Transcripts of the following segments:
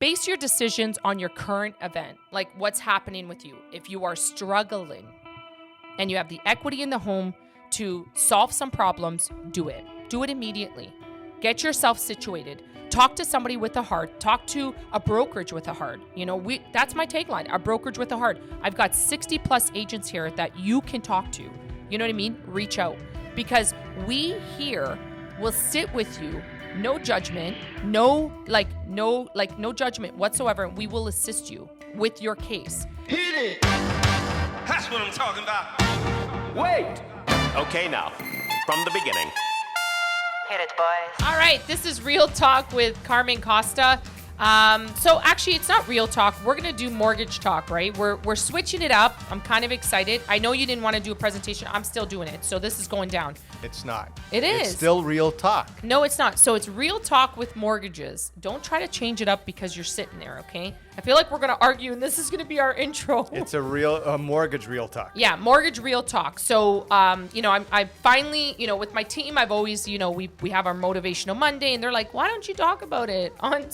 base your decisions on your current event, like what's happening with you. If you are struggling and you have the equity in the home to solve some problems, do it. Do it immediately. Get yourself situated. Talk to somebody with a heart. Talk to a brokerage with a heart. That's my tagline, a brokerage with a heart. I've got 60 plus agents here that you can talk to. You know what I mean? Reach out, because we here will sit with you. No judgment, no judgment whatsoever. We will assist you with your case. Hit it! That's what I'm talking about. Wait! Okay, now, from the beginning. Hit it, boys. All right, this is Real Talk with Carmen Costa. So actually, it's not Real Talk. We're going to do mortgage talk, right? We're switching it up. I'm kind of excited. I know you didn't want to do a presentation. I'm still doing it. So this is going down. It's not. It is. It's still Real Talk. No, it's not. So it's Real Talk with mortgages. Don't try to change it up because you're sitting there, okay? I feel like we're going to argue, and this is going to be our intro. It's a mortgage Real Talk. Yeah, mortgage Real Talk. So, I finally, with my team, I've always, we have our Motivational Monday, and they're like, why don't you talk about it on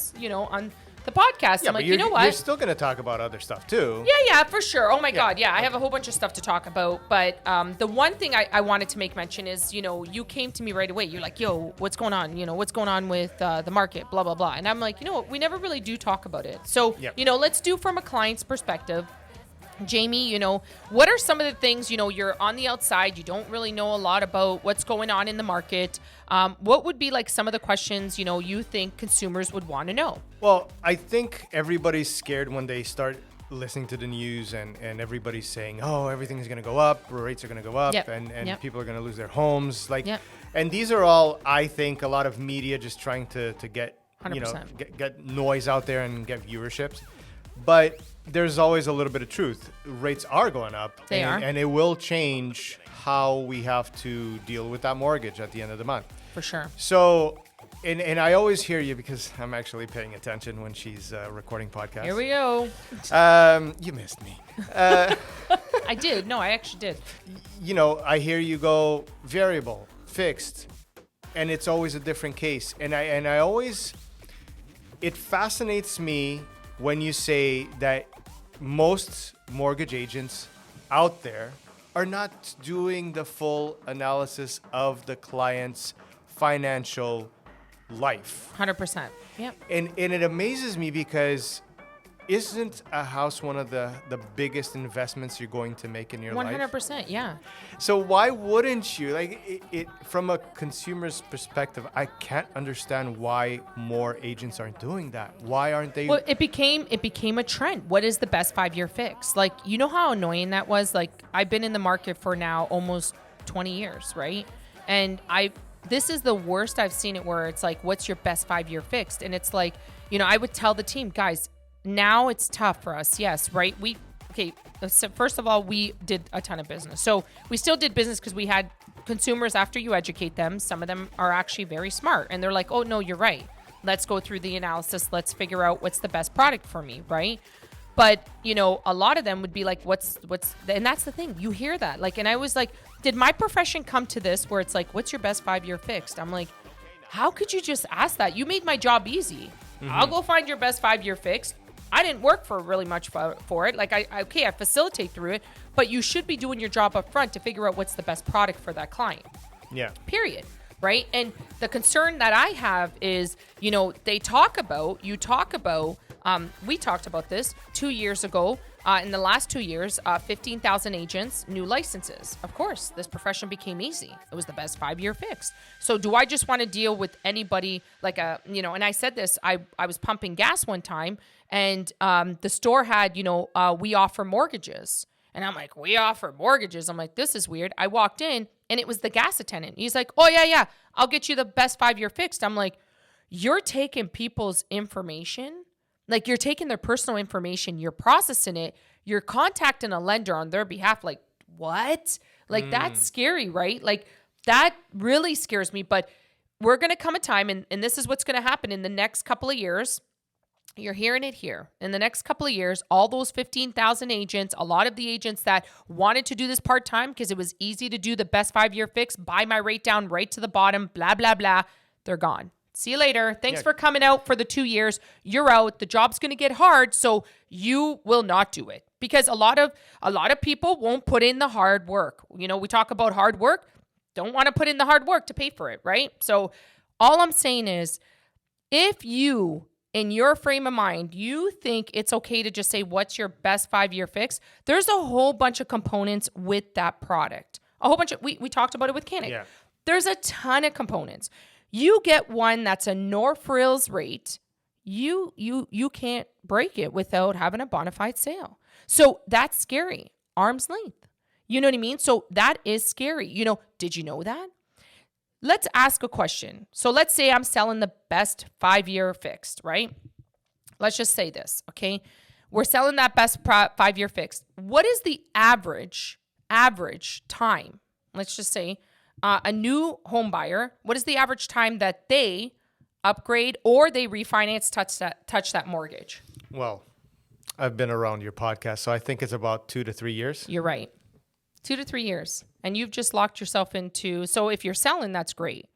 the podcast? Yeah, I'm like, you know what? You're What? still going to talk about other stuff too. Yeah, for sure. Oh my God. Yeah, I have a whole bunch of stuff to talk about. But the one thing I wanted to make mention is, you came to me right away. You're like, yo, what's going on? What's going on with the market, blah, blah, blah. And I'm like, we never really do talk about it. So, let's do from a client's perspective. Jamie, what are some of the things, you're on the outside, you don't really know a lot about what's going on in the market. What would be like some of the questions, you think consumers would want to know? Well, I think everybody's scared when they start listening to the news and everybody's saying, oh, everything's going to go up, rates are going to go up, and people are going to lose their homes. And these are all, I think, a lot of media just trying to get, 100%. Get noise out there and get viewerships. But there's always a little bit of truth. Rates are going up. They are. And it will change how we have to deal with that mortgage at the end of the month. For sure. So, and I always hear you because I'm actually paying attention when she's recording podcasts. Here we go. You missed me. I did. No, I actually did. I hear you go variable, fixed, and it's always a different case. And I always, it fascinates me when you say that most mortgage agents out there are not doing the full analysis of the client's financial life. 100%. Yep. And it amazes me because isn't a house one of the biggest investments you're going to make in your life? 100%, yeah. So why wouldn't you? It from a consumer's perspective, I can't understand why more agents aren't doing that. Why aren't they? Well, it became a trend. What is the best 5-year fix? Like, you know how annoying that was? Like, I've been in the market for now almost 20 years, right? And this is the worst I've seen it, where it's like, what's your best 5-year fixed? And it's like, I would tell the team, guys, now it's tough for us. Yes, right? So first of all, we did a ton of business. So we still did business because we had consumers, after you educate them, some of them are actually very smart. And they're like, oh, no, you're right. Let's go through the analysis. Let's figure out what's the best product for me, right? But, a lot of them would be like, and that's the thing. You hear that. Like, and I was like, did my profession come to this where it's like, what's your best 5-year fixed? I'm like, how could you just ask that? You made my job easy. Mm-hmm. I'll go find your best 5-year fixed. I didn't work for really much for it. Like, I facilitate through it, but you should be doing your job up front to figure out what's the best product for that client. Yeah. Period. Right? And the concern that I have is, we talked about this 2 years ago. In the last 2 years, 15,000 agents, new licenses. Of course, this profession became easy. It was the best 5-year fix. So do I just want to deal with anybody like and I said this, I was pumping gas one time, and the store had, we offer mortgages. And I'm like, we offer mortgages. I'm like, this is weird. I walked in, and it was the gas attendant. He's like, oh, yeah, I'll get you the best 5-year fixed. I'm like, you're taking people's information. Like, you're taking their personal information, you're processing it, you're contacting a lender on their behalf. Like, what? Like, that's scary, right? Like, that really scares me. But we're going to come a time, and this is what's going to happen in the next couple of years. You're hearing it here. In the next couple of years, all those 15,000 agents, a lot of the agents that wanted to do this part-time because it was easy to do the best 5-year fix, buy my rate down right to the bottom, blah, blah, blah, they're gone. See you later. Thanks for coming out for the 2 years. You're out. The job's going to get hard, so you will not do it. Because a lot of people won't put in the hard work. We talk about hard work. Don't want to put in the hard work to pay for it, right? So all I'm saying is, if you, in your frame of mind, you think it's okay to just say, what's your best 5-year fix? There's a whole bunch of components with that product. A whole bunch of, we talked about it with Canik. Yeah. There's a ton of components. You get one that's a no frills rate, you can't break it without having a bona fide sale. So that's scary. Arm's length. You know what I mean? So that is scary. Did you know that? Let's ask a question. So let's say I'm selling the best 5-year fixed, right? Let's just say this, okay? We're selling that best 5-year fixed. What is the average time? Let's just say a new home buyer, what is the average time that they upgrade or they refinance, touch that mortgage? Well, I've been around your podcast, so I think it's about 2 to 3 years. You're right. 2 to 3 years. And you've just locked yourself into, so if you're selling, that's great.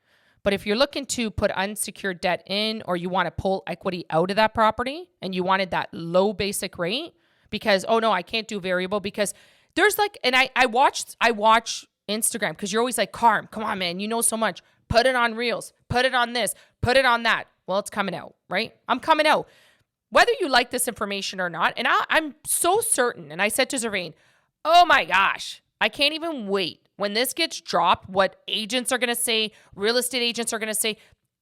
But if you're looking to put unsecured debt in, or you want to pull equity out of that property and you wanted that low basic rate because, oh no, I can't do variable because there's and I watch Instagram because you're always like, Carm, come on, man, you know so much. Put it on Reels, put it on this, put it on that. Well, it's coming out, right? I'm coming out. Whether you like this information or not, and I'm so certain, and I said to Zervain, oh my gosh, I can't even wait. When this gets dropped, what agents are going to say, real estate agents are going to say,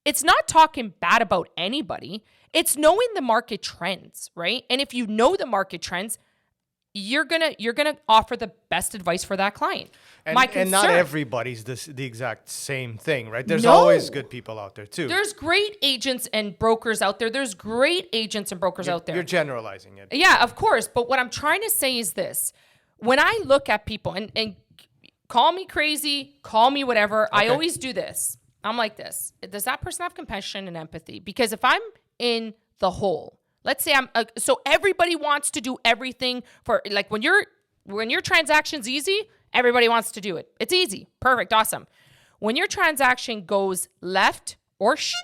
it's not talking bad about anybody. It's knowing the market trends, right? And if you know the market trends, you're gonna offer the best advice for that client. And not everybody's the exact same thing, right? There's No. always good people out there too. There's great agents and brokers out there. There's great agents and brokers out there. You're generalizing it. Yeah, of course. But what I'm trying to say is this. When I look at people, and call me crazy, call me whatever, I always do this. I'm like this. Does that person have compassion and empathy? Because if I'm in the hole, let's say so everybody wants to do everything for, like when your transaction's easy, everybody wants to do it. It's easy. Perfect. Awesome. When your transaction goes left or shit,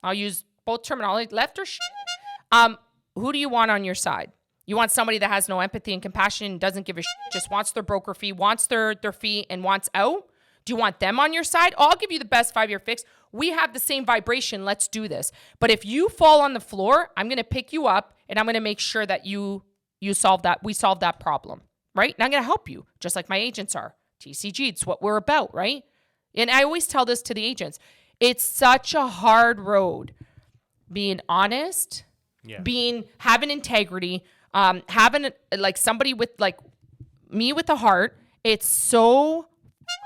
I'll use both terminology, left or shit, who do you want on your side? You want somebody that has no empathy and compassion and doesn't give a shit, just wants their broker fee, wants their fee, and wants out? Do you want them on your side? Oh, I'll give you the best 5-year fix. We have the same vibration. Let's do this. But if you fall on the floor, I'm going to pick you up and I'm going to make sure that you solve that. We solve that problem, right? And I'm going to help you, just like my agents are. TCG, it's what we're about, right? And I always tell this to the agents. It's such a hard road. Being honest, having integrity, having like somebody with like me with a heart. It's so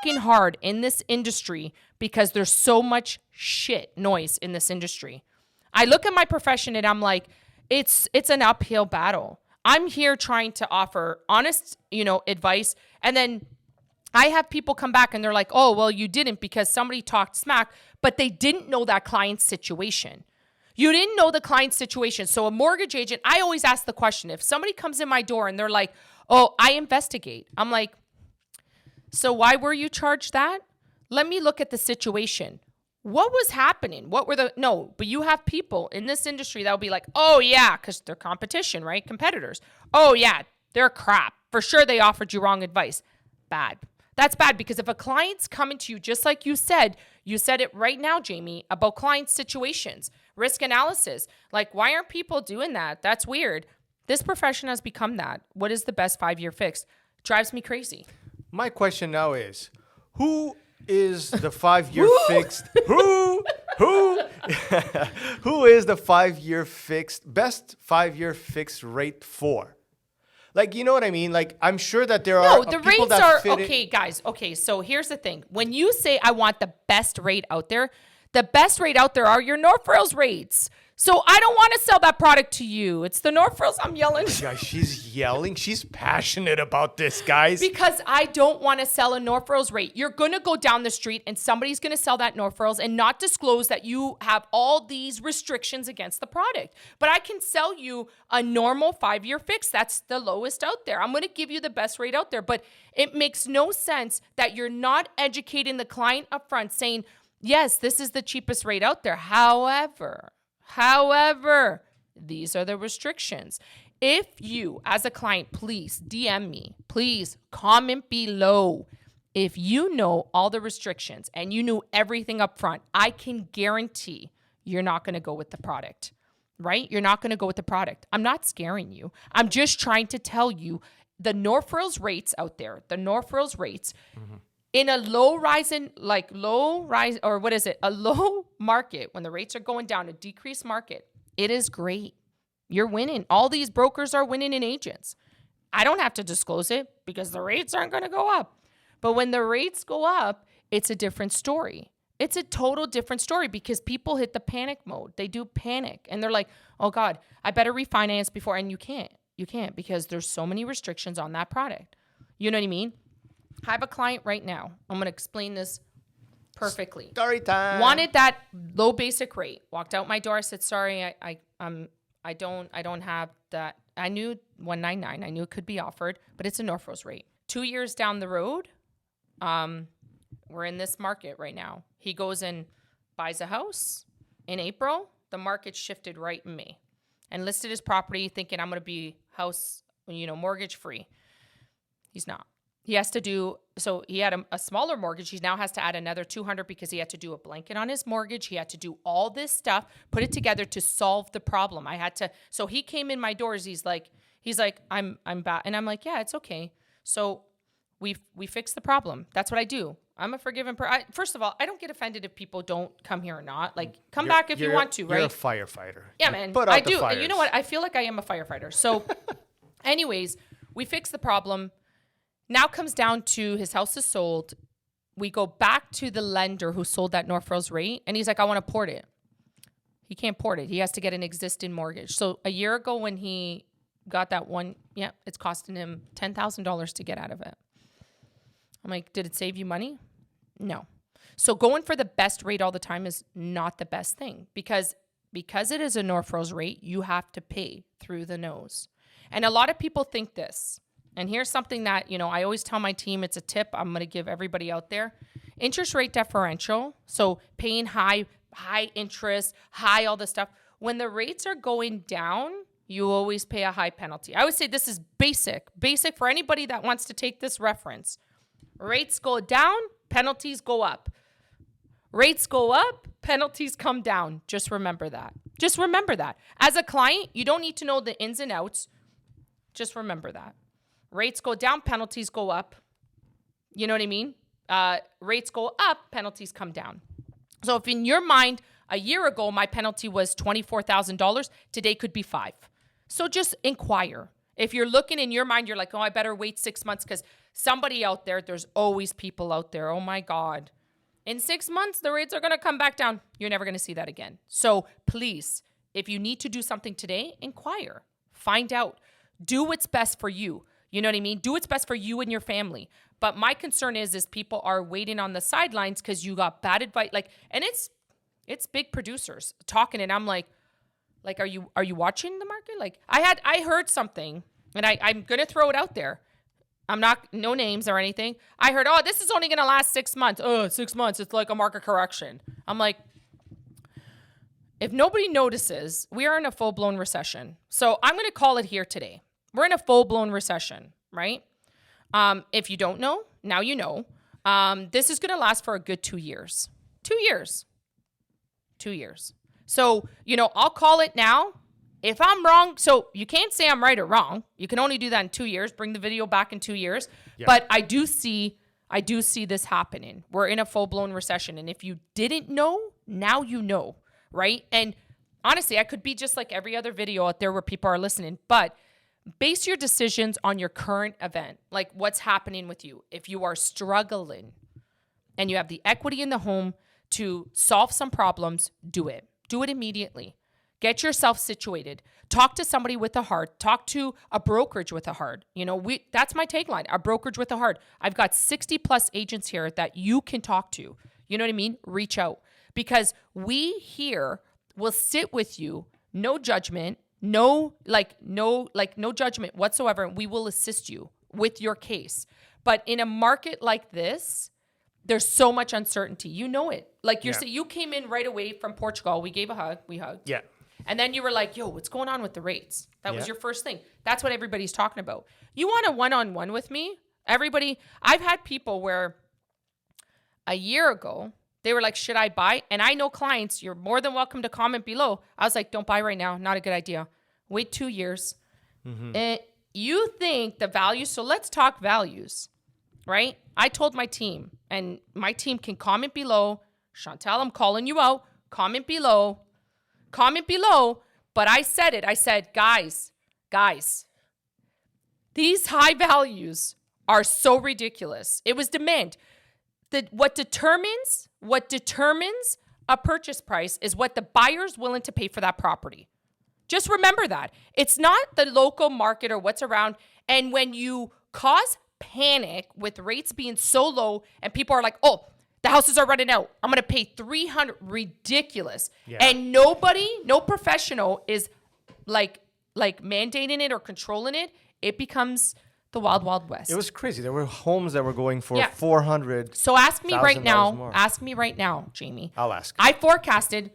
fucking hard in this industry because there's so much shit noise in this industry. I look at my profession and I'm like, it's an uphill battle. I'm here trying to offer honest, advice. And then I have people come back and they're like, oh, well, you didn't because somebody talked smack, but they didn't know that client's situation. You didn't know the client's situation. So a mortgage agent, I always ask the question, if somebody comes in my door and they're like, oh, I investigate. I'm like, so why were you charged that? Let me look at the situation. What was happening? But you have people in this industry that will be like, oh yeah, because they're competition, right? Competitors. Oh yeah, they're crap. For sure they offered you wrong advice. Bad. That's bad because if a client's coming to you, just like you said it right now, Jamie, about client situations, risk analysis. Like, why aren't people doing that? That's weird. This profession has become that. What is the best 5-year fix? Drives me crazy. My question now is, who is the 5-year fixed? Who is the 5-year fixed, best 5-year fixed rate for? Like, you know what I mean? Like, I'm sure that there are the people rates that are fit okay, guys. Okay, so here's the thing. When you say I want the best rate out there, the best rate out there are your North Frills rates. So I don't want to sell that product to you. It's the North Frills. I'm yelling. Guys, she's yelling. She's passionate about this, guys. Because I don't want to sell a North Frills rate. You're going to go down the street and somebody's going to sell that North Frills and not disclose that you have all these restrictions against the product. But I can sell you a normal 5-year fix. That's the lowest out there. I'm going to give you the best rate out there. But it makes no sense that you're not educating the client up front saying, Yes, this is the cheapest rate out there. However, these are the restrictions. If you, as a client, please DM me, please comment below. If you know all the restrictions and you knew everything up front, I can guarantee you're not going to go with the product, right? You're not going to go with the product. I'm not scaring you. I'm just trying to tell you the North Frills rates out there, the North Frills rates in a a low market, when the rates are going down, a decreased market, it is great. You're winning. All these brokers are winning in agents. I don't have to disclose it because the rates aren't going to go up. But when the rates go up, it's a different story. It's a total different story because people hit the panic mode. They do panic and they're like, oh God, I better refinance before. And you can't because there's so many restrictions on that product. You know what I mean? I have a client right now. I'm going to explain this perfectly. Story time. Wanted that low basic rate. Walked out my door. I said, sorry, I don't have that. I knew 199. I knew it could be offered, but it's a North Frills rate. 2 years down the road, we're in this market right now. He goes and buys a house in April. The market shifted right in May and listed his property thinking I'm going to be house, mortgage free. He's not. He has to do, so he had a smaller mortgage. He now has to add another 200 because he had to do a blanket on his mortgage. He had to do all this stuff, put it together to solve the problem. So he came in my doors. He's like, I'm bad. And I'm like, yeah, it's okay. So we fixed the problem. That's what I do. I'm a forgiving person. First of all, I don't get offended if people don't come here or not. Like, come back if you want to, right? You're a firefighter. Yeah, man. I do. And you know what? I feel like I am a firefighter. So anyways, we fixed the problem. Now comes down to his house is sold. We go back to the lender who sold that North Frills rate. And he's like, I want to port it. He can't port it. He has to get an existing mortgage. So a year ago when he got that one, it's costing him $10,000 to get out of it. I'm like, did it save you money? No. So going for the best rate all the time is not the best thing because it is a North Frills rate, you have to pay through the nose. And a lot of people think this. And here's something that, I always tell my team, it's a tip I'm going to give everybody out there. Interest rate differential, so paying high interest, high all this stuff. When the rates are going down, you always pay a high penalty. I would say this is basic for anybody that wants to take this reference. Rates go down, penalties go up. Rates go up, penalties come down. Just remember that. As a client, you don't need to know the ins and outs. Just remember that. Rates go down, penalties go up. You know what I mean? Rates go up, penalties come down. So if in your mind, a year ago, my penalty was $24,000, today could be $5,000. So just inquire. If you're looking in your mind, you're like, oh, I better wait 6 months because somebody out there, there's always people out there. Oh my God. In 6 months, the rates are going to come back down. You're never going to see that again. So please, if you need to do something today, inquire. Find out. Do what's best for you. You know what I mean? Do what's best for you and your family. But my concern is people are waiting on the sidelines because you got bad advice. And it's big producers talking, and I'm like, are you watching the market? I heard something, and I'm gonna throw it out there. I'm not, no names or anything. I heard, oh, this is only gonna last 6 months. Oh, 6 months, it's like a market correction. I'm like, if nobody notices, we are in a full-blown recession. So I'm gonna call it here today. We're in a full-blown recession, right? If you don't know, now you know. This is going to last for a good 2 years. 2 years. 2 years. So, I'll call it now. If I'm wrong, so you can't say I'm right or wrong. You can only do that in 2 years. Bring the video back in 2 years. Yeah. But I do see this happening. We're in a full-blown recession. And if you didn't know, now you know, right? And honestly, I could be just like every other video out there where people are listening, but base your decisions on your current event, like what's happening with you. If you are struggling and you have the equity in the home to solve some problems, do it. Do it immediately. Get yourself situated. Talk to somebody with a heart. Talk to a brokerage with a heart. That's my tagline, a brokerage with a heart. I've got 60 plus agents here that you can talk to. You know what I mean? Reach out because we here will sit with you, no judgment, no judgment whatsoever. We will assist you with your case. But in a market like this, there's so much uncertainty. You know it. Like you came in right away from Portugal. We gave a hug. We hugged. Yeah. And then you were like, yo, what's going on with the rates? That was Yeah. your first thing. That's what everybody's talking about. You want a one-on-one with me? Everybody, I've had people where a year ago, they were like, should I buy? And I know clients, you're more than welcome to comment below. I was like, don't buy right now. Not a good idea. Wait 2 years. And you think the value. So let's talk values, right? I told my team, and my team can comment below. Chantel, I'm calling you out. Comment below. But I said it. I said, guys, these high values are so ridiculous. It was demand. What determines a purchase price is what the buyer's willing to pay for that property. Just remember that. It's not the local market or what's around. And when you cause panic with rates being so low and people are like, oh, the houses are running out, I'm going to pay $300, ridiculous. Yeah. And no professional is like mandating it or controlling it. It becomes the wild, wild west. It was crazy. There were homes that were going for Yeah. $400. So ask me right now. more. Ask me right now, Jamie. I'll ask. I forecasted.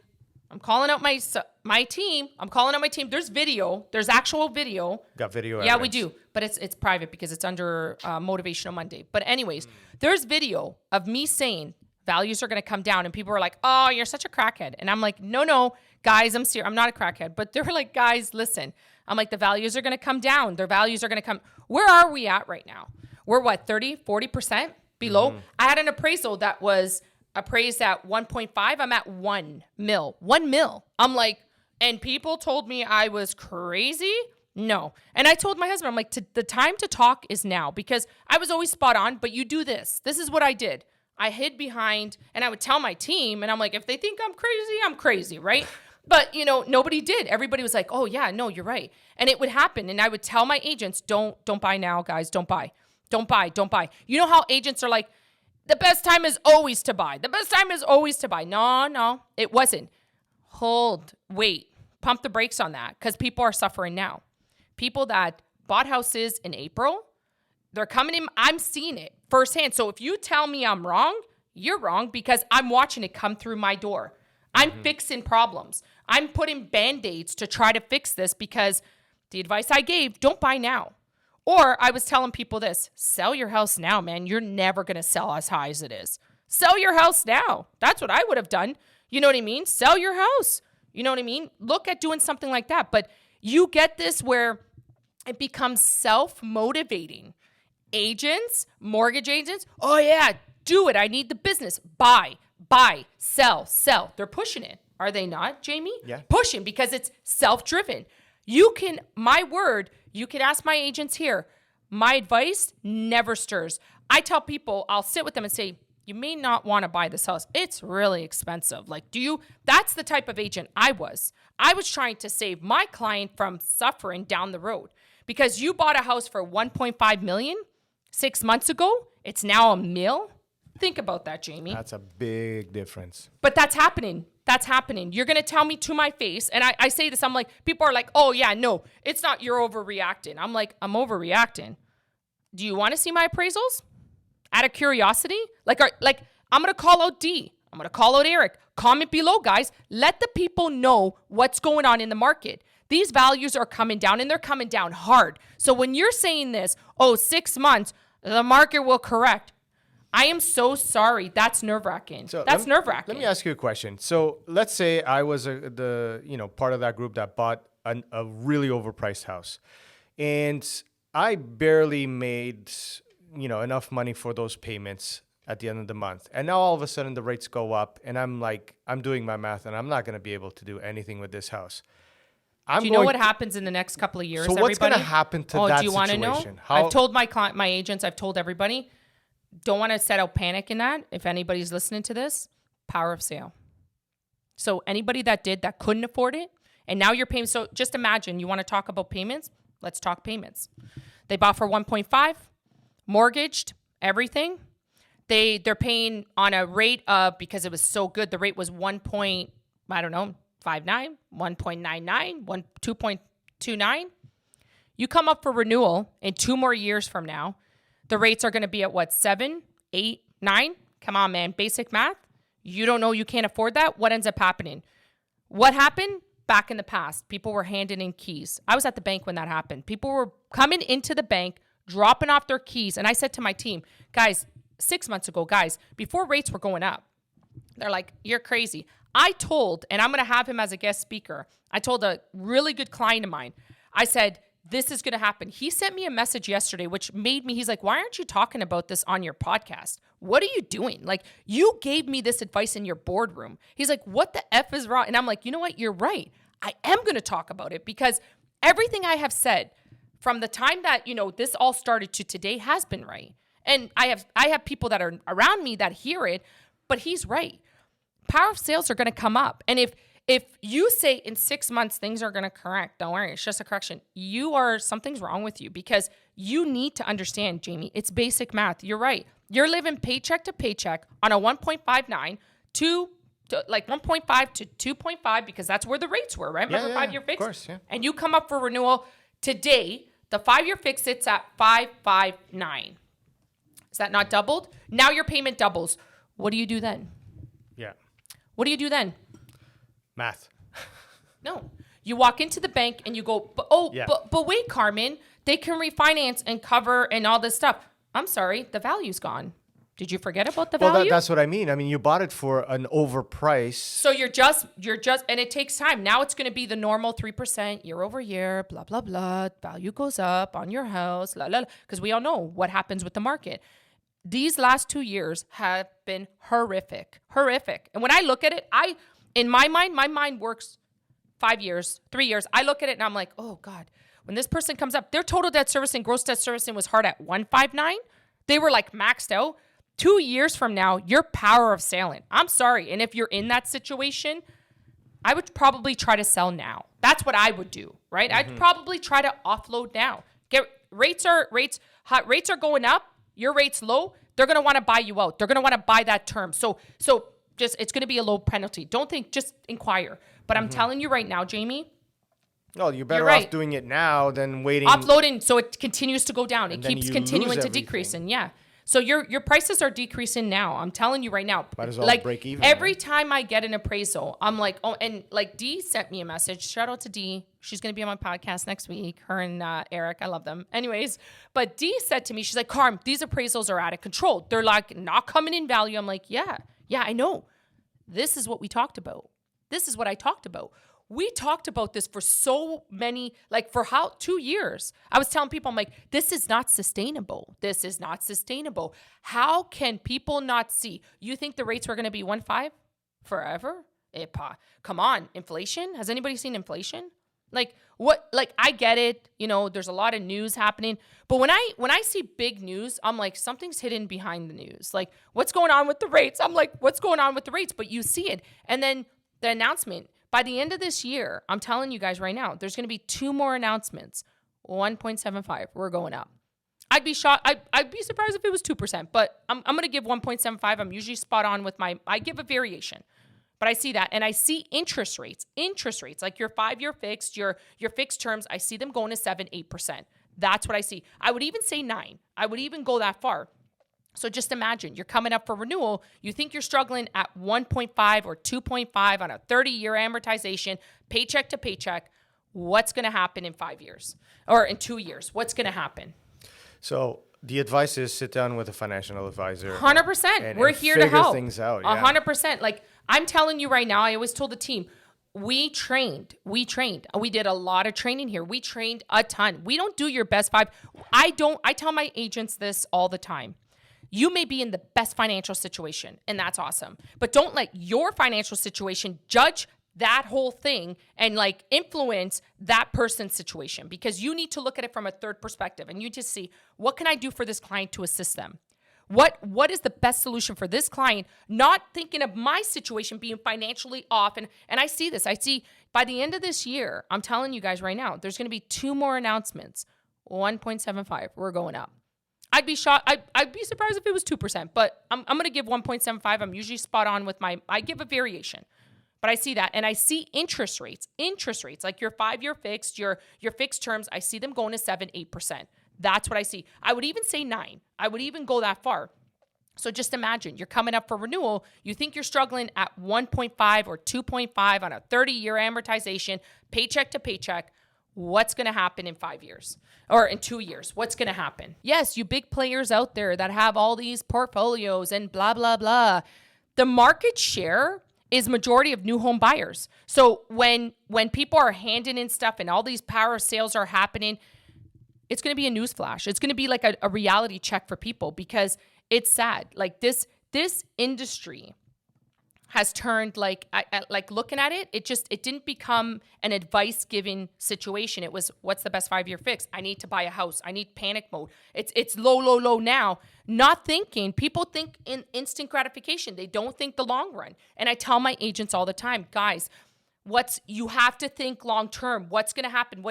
I'm calling out my team. I'm calling out my team. There's video. There's actual video. Got video Yeah, we evidence. do. But it's private because it's under Motivational Monday. But anyways, there's video of me saying values are going to come down. And people were like, oh, you're such a crackhead. And I'm like, no, guys, I'm serious. I'm not a crackhead. But they're like, guys, listen. I'm like, the values are going to come down. Their values are going to come. Where are we at right now? We're what, 30, 40% below? I had an appraisal that was appraised at 1.5. I'm at 1 mil. 1 mil. I'm like, and people told me I was crazy. No. And I told my husband, I'm like, the time to talk is now, because I was always spot on, but you do this. This is what I did. I hid behind, and I would tell my team, and I'm like, if they think I'm crazy, right? But, nobody did. Everybody was like, oh, yeah, no, you're right. And it would happen. And I would tell my agents, don't buy now, guys. Don't buy. Don't buy. Don't buy. You know how agents are like, the best time is always to buy. The best time is always to buy. No, it wasn't. Wait, pump the brakes on that, because people are suffering now. People that bought houses in April, they're coming in. I'm seeing it firsthand. So if you tell me I'm wrong, you're wrong, because I'm watching it come through my door. I'm fixing problems. I'm putting Band-Aids to try to fix this, because the advice I gave, don't buy now. Or I was telling people this, sell your house now, man. You're never going to sell as high as it is. Sell your house now. That's what I would have done. You know what I mean? Sell your house. You know what I mean? Look at doing something like that. But you get this where it becomes self-motivating. Agents, mortgage agents, oh yeah, do it. I need the business. Buy, sell. They're pushing it. Are they not, Jamie? Yeah. Pushing, because it's self-driven. You can ask my agents here. My advice never stirs. I tell people, I'll sit with them and say, you may not want to buy this house. It's really expensive. Like, that's the type of agent I was. I was trying to save my client from suffering down the road, because you bought a house for 1.5 million 6 months ago. It's now $1 million. Think about that, Jamie. That's a big difference. But that's happening. You're going to tell me to my face. And I say this, I'm like, people are like, oh yeah, no, it's not, you're overreacting. I'm like, I'm overreacting. Do you want to see my appraisals? Out of curiosity? Like I'm going to call out D. I'm going to call out Eric. Comment below, guys. Let the people know what's going on in the market. These values are coming down, and they're coming down hard. So when you're saying this, 6 months, the market will correct. I am so sorry. That's nerve-wracking. That's nerve-wracking. Let me ask you a question. So let's say I was part of that group that bought a really overpriced house, and I barely made enough money for those payments at the end of the month. And now all of a sudden the rates go up, and I'm like, I'm doing my math, and I'm not going to be able to do anything with this house. Do you know what happens in the next couple of years? So what's going to happen to that situation? Do you want to know? I've told my client, my agents, I've told everybody. Don't want to set out panic in that. If anybody's listening to this, power of sale. So anybody that couldn't afford it, and now you're paying. So just imagine, you want to talk about payments? Let's talk payments. They bought for 1.5, mortgaged, everything. They're paying on a rate of, because it was so good, the rate was 1.59, 1.99, 2.29. You come up for renewal in 2 more years from now. The rates are going to be at what, 7, 8, 9? Come on, man. Basic math. You don't know you can't afford that. What ends up happening? What happened back in the past? People were handing in keys. I was at the bank when that happened. People were coming into the bank, dropping off their keys. And I said to my team, guys, 6 months ago, guys, before rates were going up, they're like, you're crazy. I told, and I'm going to have him as a guest speaker, I told a really good client of mine, I said, this is going to happen. He sent me a message yesterday, which made me, he's like, why aren't you talking about this on your podcast? What are you doing? Like, you gave me this advice in your boardroom. He's like, what the F is wrong? And I'm like, you know what? You're right. I am going to talk about it because everything I have said from the time that, this all started to today has been right. And I have people that are around me that hear it, but he's right. Power of sales are going to come up. And if you say in 6 months things are going to correct, don't worry, it's just a correction. Something's wrong with you because you need to understand, Jamie, it's basic math. You're right. You're living paycheck to paycheck on a 1.59 to like 1.5 to 2.5 because that's where the rates were, right? Remember 5-year fix? Of course, yeah. And you come up for renewal today, the 5-year fix sits at 5.59. Is that not doubled? Now your payment doubles. What do you do then? Yeah. What do you do then? Math. No. You walk into the bank and you go, but wait, Carmen, they can refinance and cover and all this stuff. I'm sorry, the value's gone. Did you forget about the value? Well, that's what I mean. I mean, you bought it for an overprice. So you're just, and it takes time. Now it's going to be the normal 3% year over year, blah, blah, blah. Value goes up on your house, la, la, la. Because we all know what happens with the market. These last 2 years have been horrific. And when I look at it, in my mind works 5 years, 3 years. I look at it and I'm like, oh God, when this person comes up, their total debt servicing, gross debt servicing was hard at 159. They were like maxed out. 2 years from now, your power of selling. I'm sorry. And if you're in that situation, I would probably try to sell now. That's what I would do, right? Mm-hmm. I'd probably try to offload now. Rates are going up. Your rate's low. They're going to want to buy you out. They're going to want to buy that term. So just, it's going to be a low penalty. Don't think, just inquire. But I'm telling you right now, Jamie. No, you're better off doing it now than waiting. Offloading so it continues to go down. It keeps continuing to decrease. And yeah. So your prices are decreasing now. I'm telling you right now. Might as well break even. Every time I get an appraisal, I'm like, oh, and like Dee sent me a message. Shout out to Dee. She's going to be on my podcast next week. Her and Eric, I love them. Anyways, but Dee said to me, she's like, Carm, these appraisals are out of control. They're like not coming in value. I'm like, yeah, I know. This is what we talked about. This is what I talked about. We talked about this for so many, 2 years. I was telling people, I'm like, this is not sustainable. This is not sustainable. How can people not see? You think the rates were going to be 1.5 forever? Come on, inflation? Has anybody seen inflation? I get it. There's a lot of news happening. But when I see big news, I'm like, something's hidden behind the news. Like, what's going on with the rates? I'm like, what's going on with the rates? But you see it. And then the announcement. By the end of this year, I'm telling you guys right now, there's going to be 2 more announcements. 1.75. We're going up. I'd be shocked. I'd be surprised if it was 2%, but I'm going to give 1.75. I'm usually spot on with I give a variation. But I see that. And I see interest rates, like your 5-year fixed, your fixed terms, I see them going to 7-8%. That's what I see. I would even say 9. I would even go that far. So just imagine you're coming up for renewal. You think you're struggling at 1.5 or 2.5 on a 30-year amortization, paycheck to paycheck. What's going to happen in 5 years or in 2 years? What's going to happen? So the advice is sit down with a financial advisor. 100%. We're here to help. Figure things out. Yeah. 100%. Like I'm telling you right now, I always told the team, we trained. We did a lot of training here. We trained a ton. We don't do your best 5. I tell my agents this all the time. You may be in the best financial situation, and that's awesome. But don't let your financial situation judge that whole thing and influence that person's situation, because you need to look at it from a third perspective and you just see, what can I do for this client to assist them? What is the best solution for this client? Not thinking of my situation being financially off. And I see this. I see by the end of this year, I'm telling you guys right now, there's going to be 2 more announcements. 1.75. We're going up. I'd be shocked. I'd be surprised if it was 2%, but I'm going to give 1.75. I'm usually spot on with I give a variation, but I see that. And I see interest rates, like your 5-year fixed, your fixed terms, I see them going to 7-8%. That's what I see. I would even say 9. I would even go that far. So just imagine you're coming up for renewal. You think you're struggling at 1.5 or 2.5 on a 30-year amortization, paycheck to paycheck. What's going to happen in 5 years or in 2 years? What's going to happen? Yes, you big players out there that have all these portfolios and blah, blah, blah. The market share is majority of new home buyers. So when people are handing in stuff and all these power sales are happening, it's going to be a newsflash. It's going to be like a reality check for people because it's sad. Like this industry has turned like looking at it, it didn't become an advice giving situation. It was, what's the best 5-year fix? I need to buy a house. I need panic mode. It's low now. Not thinking, people think in instant gratification. They don't think the long run. And I tell my agents all the time, guys, you have to think long term. What's going to happen?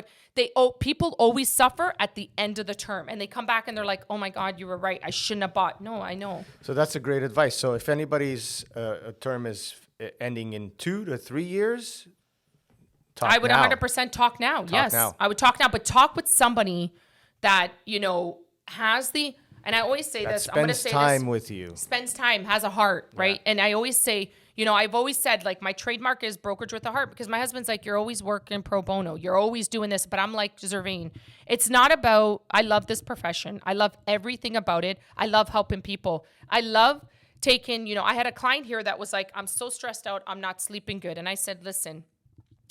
People always suffer at the end of the term, and they come back and they're like, "Oh my God, you were right. I shouldn't have bought." No, I know. So that's a great advice. So if anybody's term is ending in 2 to 3 years, I would 100% talk now. Yes, I would talk now, but talk with somebody that has the. And I always say this. I'm going to say this. Spends time with you. Spends time, has a heart, right? Yeah. And I always say, I've always said, like, my trademark is brokerage with a heart because my husband's like, you're always working pro bono. You're always doing this. But I'm like, Zervain, it's not about, I love this profession. I love everything about it. I love helping people. I love taking, I had a client here that was like, I'm so stressed out. I'm not sleeping good. And I said, listen,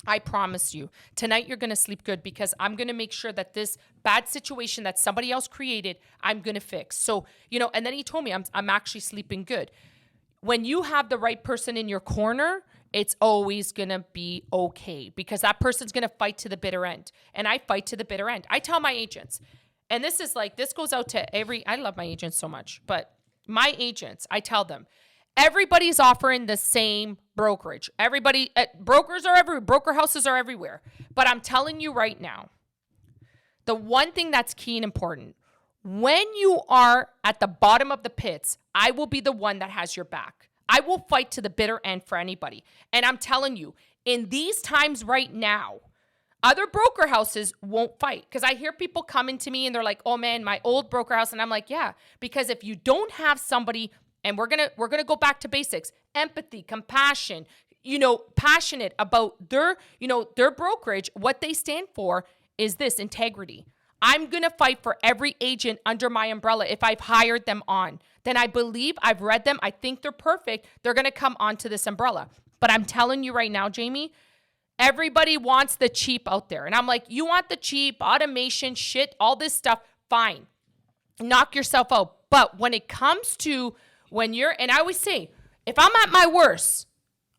I promise you, tonight you're going to sleep good because I'm going to make sure that this bad situation that somebody else created, I'm going to fix. So, and then he told me I'm actually sleeping good. When you have the right person in your corner, it's always going to be okay because that person's going to fight to the bitter end. And I fight to the bitter end. I tell my agents, and this goes out to I love my agents so much, but my agents, I tell them, everybody's offering the same brokerage. Brokers are everywhere. Broker houses are everywhere. But I'm telling you right now, the one thing that's key and important, when you are at the bottom of the pits, I will be the one that has your back. I will fight to the bitter end for anybody. And I'm telling you, in these times right now, other broker houses won't fight. Because I hear people coming to me and they're like, oh man, my old broker house. And I'm like, yeah, because if you don't have somebody, and we're gonna go back to basics, empathy, compassion, passionate about their brokerage, what they stand for is this, integrity. I'm going to fight for every agent under my umbrella. If I've hired them on, then I believe I've read them. I think they're perfect. They're going to come onto this umbrella. But I'm telling you right now, Jamie, everybody wants the cheap out there. And I'm like, you want the cheap, automation, shit, all this stuff, fine. Knock yourself out. But when it comes to and I always say, if I'm at my worst,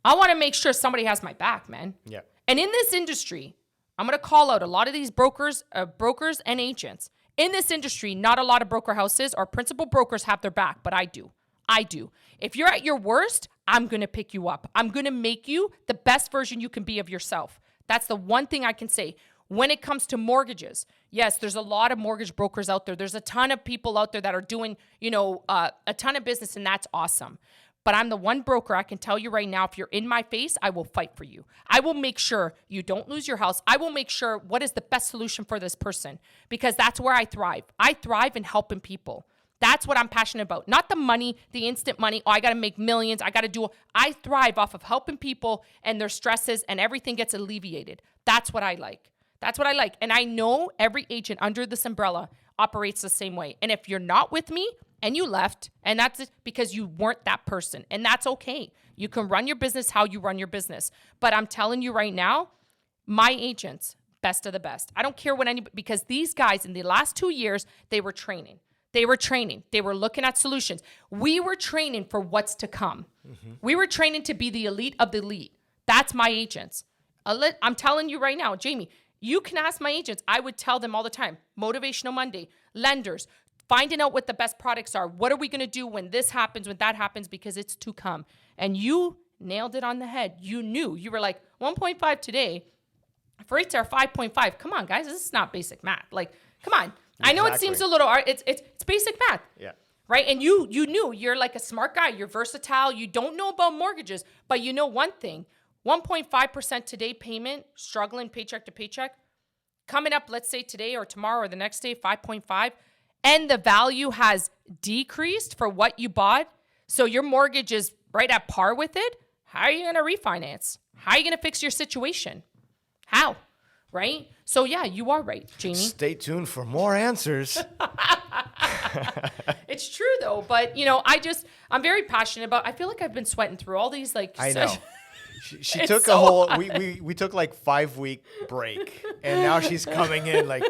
I want to make sure somebody has my back, man. Yeah. And in this industry, I'm going to call out a lot of these brokers and agents. In this industry, not a lot of broker houses or principal brokers have their back, but I do. If you're at your worst, I'm going to pick you up. I'm going to make you the best version you can be of yourself. That's the one thing I can say. When it comes to mortgages, yes, there's a lot of mortgage brokers out there. There's a ton of people out there that are doing, a ton of business, and that's awesome. But I'm the one broker, I can tell you right now, if you're in my face, I will fight for you. I will make sure you don't lose your house. I will make sure what is the best solution for this person, because that's where I thrive. I thrive in helping people. That's what I'm passionate about. Not the money, the instant money. Oh, I got to make millions. I thrive off of helping people and their stresses, and everything gets alleviated. That's what I like. And I know every agent under this umbrella operates the same way. And if you're not with me and you left, and that's because you weren't that person, and that's okay. You can run your business how you run your business. But I'm telling you right now, my agents, best of the best. I don't care because these guys in the last 2 years, they were training. They were looking at solutions. We were training for what's to come. Mm-hmm. We were training to be the elite of the elite. That's my agents. I'm telling you right now, Jamie, you can ask my agents. I would tell them all the time, Motivational Monday, lenders, finding out what the best products are. What are we going to do when this happens, when that happens, because it's to come. And you nailed it on the head. You knew. You were like, 1.5 today, for rates are 5.5. Come on, guys. This is not basic math. Like, come on. Exactly. I know it seems a little, it's basic math. Yeah. Right? And you knew. You're like a smart guy. You're versatile. You don't know about mortgages, but you know one thing. 1.5% today payment, struggling paycheck to paycheck, coming up, let's say today or tomorrow or the next day, 5.5. and the value has decreased for what you bought, so your mortgage is right at par with it, how are you going to refinance? How are you going to fix your situation? How? Right? So yeah, you are right, Jamie. Stay tuned for more answers. It's true though, but you know, I'm very passionate about, I feel like I've been sweating through all these like I know. She took so a whole we took like 5-week break, and now she's coming in like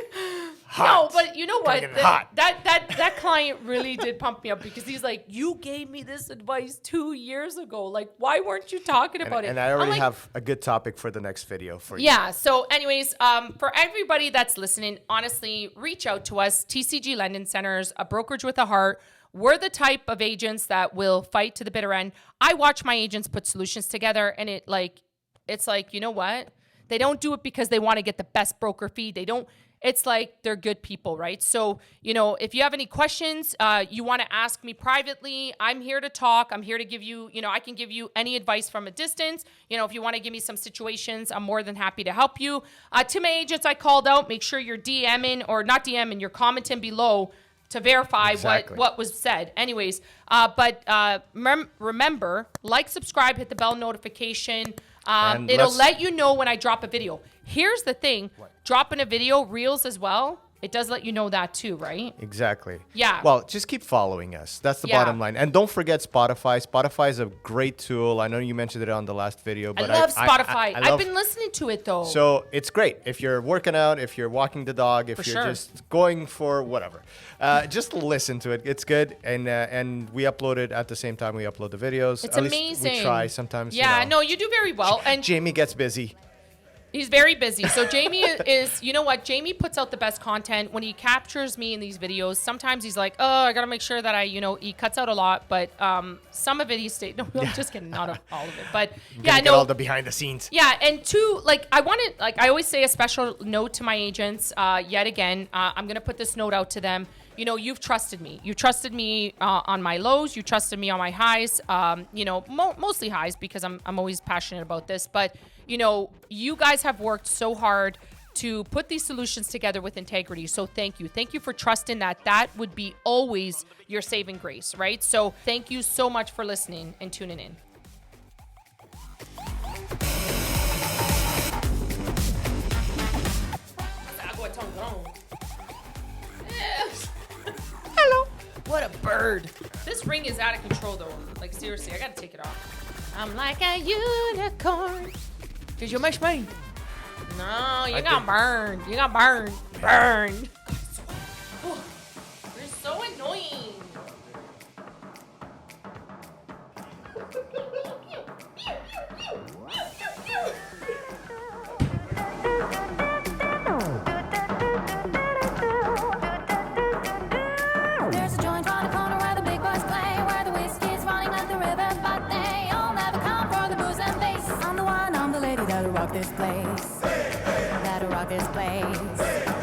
hot. No, but you know what? Coming in hot. That client really did pump me up because he's like, you gave me this advice 2 years ago. Like, why weren't you talking about it? And I already I'm like, have a good topic for the next video for you. Yeah. So, anyways, for everybody that's listening, honestly, reach out to us. TCG Lending Centers, a brokerage with a heart. We're the type of agents that will fight to the bitter end. I watch my agents put solutions together, and it's like, you know what? They don't do it because they want to get the best broker fee. It's like they're good people, right? So, you know, if you have any questions, you want to ask me privately, I'm here to talk. I'm here to give you, you know, I can give you any advice from a distance. You know, if you want to give me some situations, I'm more than happy to help you. To my agents I called out, make sure you're DMing or not DMing, you're commenting below to verify what was said. Anyways, but remember, like, subscribe, hit the bell notification. It'll let you know when I drop a video. Here's the thing. Dropping a video, Reels as well, it does let you know that too, right? Exactly. Yeah. Well, just keep following us. That's the bottom line. And don't forget Spotify. Spotify is a great tool. I know you mentioned it on the last video, but I love Spotify. I've been listening to it though. So it's great. If you're working out, if you're walking the dog, if you're just going for whatever, just listen to it. It's good. And we upload it at the same time we upload the videos. It's at amazing. Least we try sometimes. Yeah, you know. no, you do very well. And Jamie gets busy. He's very busy. So Jamie is, you know what? Jamie puts out the best content. When he captures me in these videos, sometimes he's like, oh, I got to make sure that he cuts out a lot. But some of it he stayed. No, I'm just kidding. Not all of it. But yeah, get all the behind the scenes. Yeah. And two, like I always say a special note to my agents. Yet again, I'm going to put this note out to them. You know, you've trusted me. You trusted me on my lows. You trusted me on my highs. You know, mostly highs because I'm always passionate about this. But, you know, you guys have worked so hard to put these solutions together with integrity. So thank you. Thank you for trusting that would be always your saving grace, right? So thank you so much for listening and tuning in. Hello. What a bird. This ring is out of control though. Like seriously, I gotta take it off. I'm like a unicorn. Cause you're my mine. No, you got burned. You got burned. Burned. You're so annoying. There's a joint on the corner where the big boys play, where the whiskey's running like the river, but they all never come for the booze and bass. I'm the one, I'm the lady that'll rock this place. That'll rock this place.